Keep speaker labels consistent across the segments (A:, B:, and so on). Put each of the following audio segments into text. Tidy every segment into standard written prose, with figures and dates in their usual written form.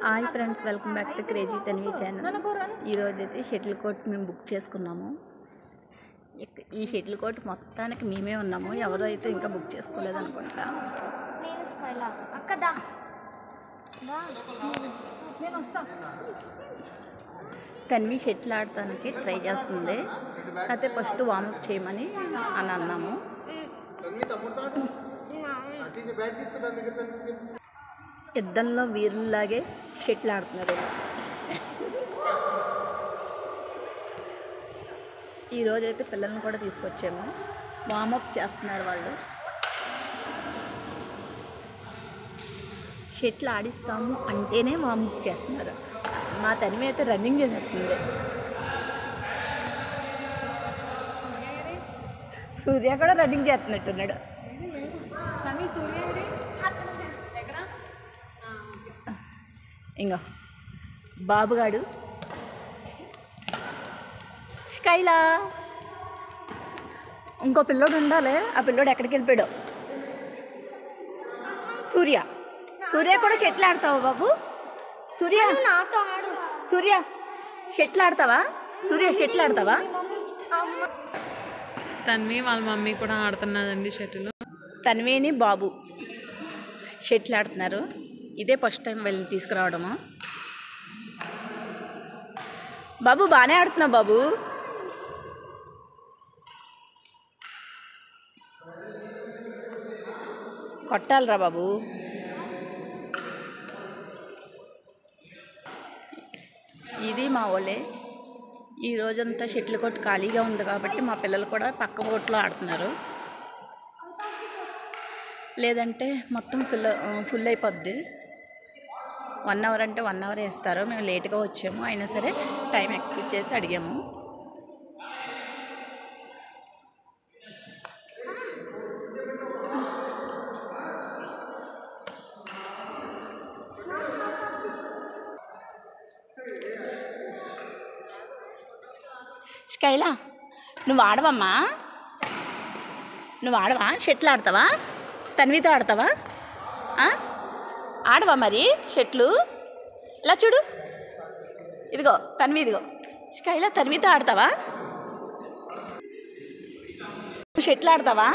A: Hi friends, welcome back to crazy Tanvi channel. ఈరోజు అయితే shuttle court మేము బుక్ చేసుకున్నాము. ఈ షటిల్ కోర్ట్ మొత్తానికి మేమే ఉన్నాము, ఎవరో అయితే ఇంకా బుక్ చేసుకోలేదు అనుకుంటా. తన్వి షటిల్ ఆడటానికి ట్రై చేస్తుంది, అయితే ఫస్ట్ వార్మప్ చేయమని అన్నాము. యుద్ధంలో వీరుల్లాగే షటిల్ ఆడుతున్నారు. ఈరోజు అయితే పిల్లల్ని కూడా తీసుకొచ్చాము, వార్మప్ చేస్తున్నారు వాళ్ళు. షటిల్ ఆడిస్తాము అంటేనే వార్మప్ చేస్తున్నారు. మా తనివి అయితే రన్నింగ్ చేసేస్తుంది. సూర్య కూడా రన్నింగ్ చేస్తున్నట్టున్నాడు. ఇంకో బాబుగాడు స్కైలా, ఇంకో పిల్లోడు ఉండాలి. ఆ పిల్లోడు ఎక్కడికి వెళ్ళిపోయాడు? సూర్య సూర్య కూడా షటిల్ ఆడతావా బాబు? సూర్య సూర్య షటిల్ ఆడతావా? సూర్య షటిల్ ఆడతావా?
B: తన్వి వాళ్ళ మమ్మీ కూడా ఆడుతున్నదండి షటిల్.
A: తన్విని బాబు షటిల్ ఆడుతున్నారు. ఇదే ఫస్ట్ టైం వెళ్ళి తీసుకురావడము. బాబు బాగానే ఆడుతున్నావు బాబు. కొట్టాలరా బాబు. ఇది మా వాళ్ళే. ఈ రోజంతా షటిల్ కోర్ట్ ఖాళీగా ఉంది కాబట్టి మా పిల్లలు కూడా పక్క కోర్టులో ఆడుతున్నారు. లేదంటే మొత్తం ఫుల్ అయిపోద్ది. 1 అవర్ అంటే 1 అవర్ వేస్తారు. మేము లేట్గా వచ్చాము, అయినా సరే టైం ఎక్స్పెక్ట్ చేసి అడిగాము. స్కైలా, నువ్వు ఆడవమ్మా? నువ్వు ఆడవా? షటిల్ ఆడతావా? తన్వితో ఆడతావా? ఆడవా మరి షటిల్? ఇలా చూడు, ఇదిగో తన్వి, ఇదిగో స్కైలా, తన్వితో ఆడతావా? నువ్వు షటిల్ ఆడతావా?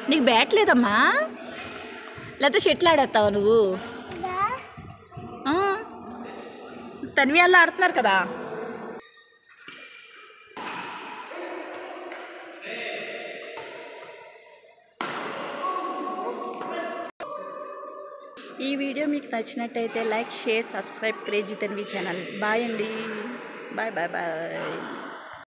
A: నీకు బ్యాట్ లేదమ్మా, లేకపోతే షటిల్ ఆడేస్తావా నువ్వు? తన్వి వాళ్ళు ఆడుతున్నారు కదా. ఈ వీడియో మీకు నచ్చినట్టయితే like, share, subscribe crazy Tanvi channel. Bye అండి. Bye bye bye.